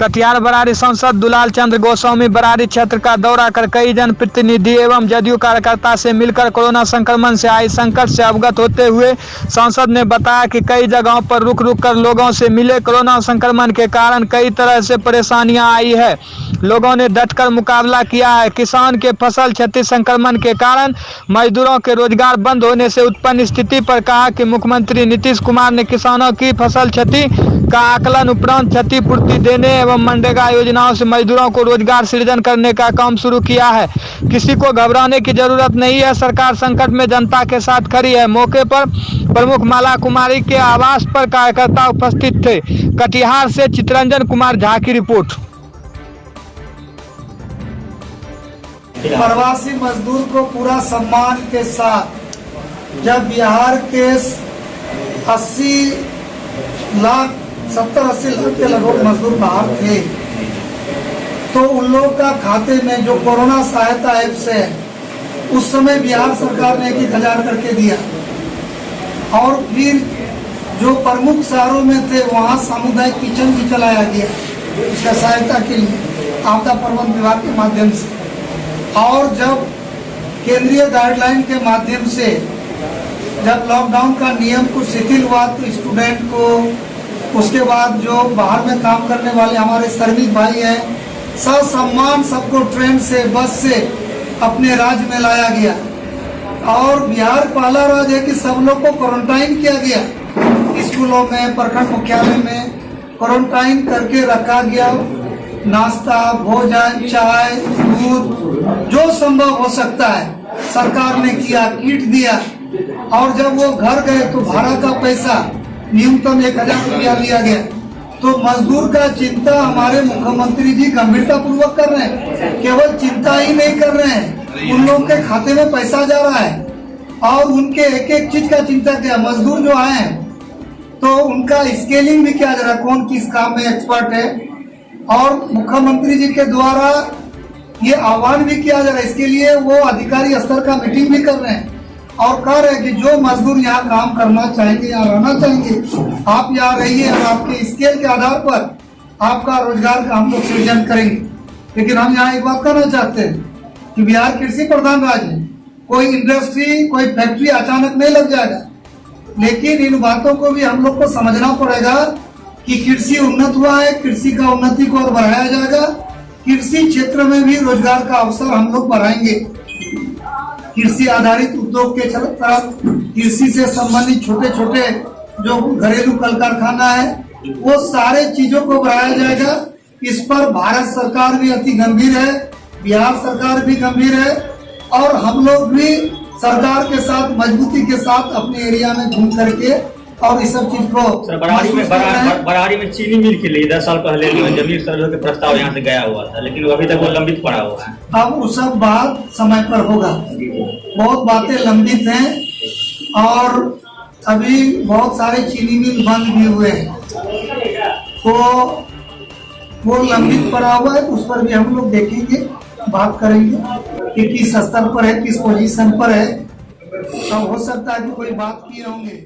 कटिहार बरारी सांसद दुलाल चंद्र गोस्वामी बरारी क्षेत्र का दौरा कर कई जनप्रतिनिधि एवं जदयू कार्यकर्ता से मिलकर कोरोना संक्रमण से आई संकट से अवगत होते हुए सांसद ने बताया कि कई जगहों पर रुक रुक कर लोगों से मिले। कोरोना संक्रमण के कारण कई तरह से परेशानियां आई है, लोगों ने डटकर मुकाबला किया है। किसान के फसल क्षति संक्रमण के कारण मजदूरों के रोजगार बंद होने से उत्पन्न स्थिति पर कहा कि मुख्यमंत्री नीतीश कुमार ने किसानों की फसल क्षति का आकलन उपरांत क्षतिपूर्ति देने एवं मनरेगा योजनाओं से मजदूरों को रोजगार सृजन करने का काम शुरू किया है। किसी को घबराने की जरूरत नहीं है, सरकार संकट में जनता के साथ खड़ी है। मौके पर प्रमुख माला कुमारी के आवास पर कार्यकर्ता उपस्थित थे। कटिहार से चित्रंजन कुमार झा की रिपोर्ट। प्रवासी मजदूर को पूरा सम्मान के साथ जब बिहार के 70-80 लाख के लगभग मजदूर बाहर थे तो उन लोगों का खाते में जो कोरोना सहायता ऐप से उस समय बिहार सरकार ने 1,000 करके दिया और फिर जो प्रमुख शहरों में थे वहाँ सामुदायिक किचन भी चलाया गया उसका सहायता के लिए आपदा प्रबंधन विभाग के माध्यम से। और जब केंद्रीय गाइडलाइन के माध्यम से जब लॉकडाउन का नियम कुछ शिथिल हुआ तो स्टूडेंट को, उसके बाद जो बाहर में काम करने वाले हमारे श्रमिक भाई हैं, ससम्मान सबको ट्रेन से बस से अपने राज्य में लाया गया। और बिहार पहला राज्य है कि सब लोग को क्वारंटाइन किया गया, स्कूलों में, प्रखंड मुख्यालय में क्वारंटाइन करके रखा गया। नाश्ता, भोजन, चाय, दूध जो संभव हो सकता है सरकार ने किया, किट दिया। और जब वो घर गए तो भाड़ा का पैसा न्यूनतम 1,000 रुपया लिया गया। तो मजदूर का चिंता हमारे मुख्यमंत्री जी गंभीरता पूर्वक कर रहे हैं। केवल चिंता ही नहीं कर रहे हैं, उन लोगों के खाते में पैसा जा रहा है और उनके एक एक चीज का चिंता किया। मजदूर जो आए हैं तो उनका स्केलिंग भी किया जा रहा है, कौन किस काम में एक्सपर्ट है। और मुख्यमंत्री जी के द्वारा ये आह्वान भी किया जा रहा है, इसके लिए वो अधिकारी स्तर का मीटिंग भी कर रहे हैं और कह रहे हैं कि जो मजदूर यहाँ काम करना चाहेंगे, यहाँ रहना चाहेंगे, आप यहाँ रहिए और आपके स्केल के आधार पर आपका रोजगार का हम लोग सृजन करेंगे। लेकिन हम यहाँ एक बात कहना चाहते हैं कि बिहार कृषि प्रधान राज्य है, कोई इंडस्ट्री, कोई फैक्ट्री अचानक नहीं लग जाएगा। लेकिन इन बातों को भी हम लोग को समझना पड़ेगा कि कृषि उन्नत हुआ है, कृषि का उन्नति को और बढ़ाया जाएगा। कृषि क्षेत्र में भी रोजगार का अवसर हम लोग बढ़ाएंगे। कृषि आधारित उद्योग के तरफ कृषि से संबंधित छोटे छोटे जो घरेलू कल कारखाना है वो सारे चीजों को बढ़ाया जाएगा। इस पर भारत सरकार भी अति गंभीर है, बिहार सरकार भी गंभीर है और हम लोग भी सरकार के साथ मजबूती के साथ अपने एरिया में घूम करके और इस सब चीज को सर बरारी में चीनी मिल के लिए 10 साल पहले जमीन सर्वे के प्रस्ताव यहाँ से गया हुआ था, लेकिन अभी तक वो लंबित पड़ा हुआ है। अब वो सब बात समय पर होगा, बहुत बातें लंबित हैं और अभी बहुत सारे चीनी मिल बंद भी हुए हैं तो वो लंबित पड़ा हुआ है। उस पर भी हम लोग देखेंगे, बात करेंगे कि किस स्तर पर है, किस पोजीशन पर है। अब हो सकता है कि कोई बात किए होंगे।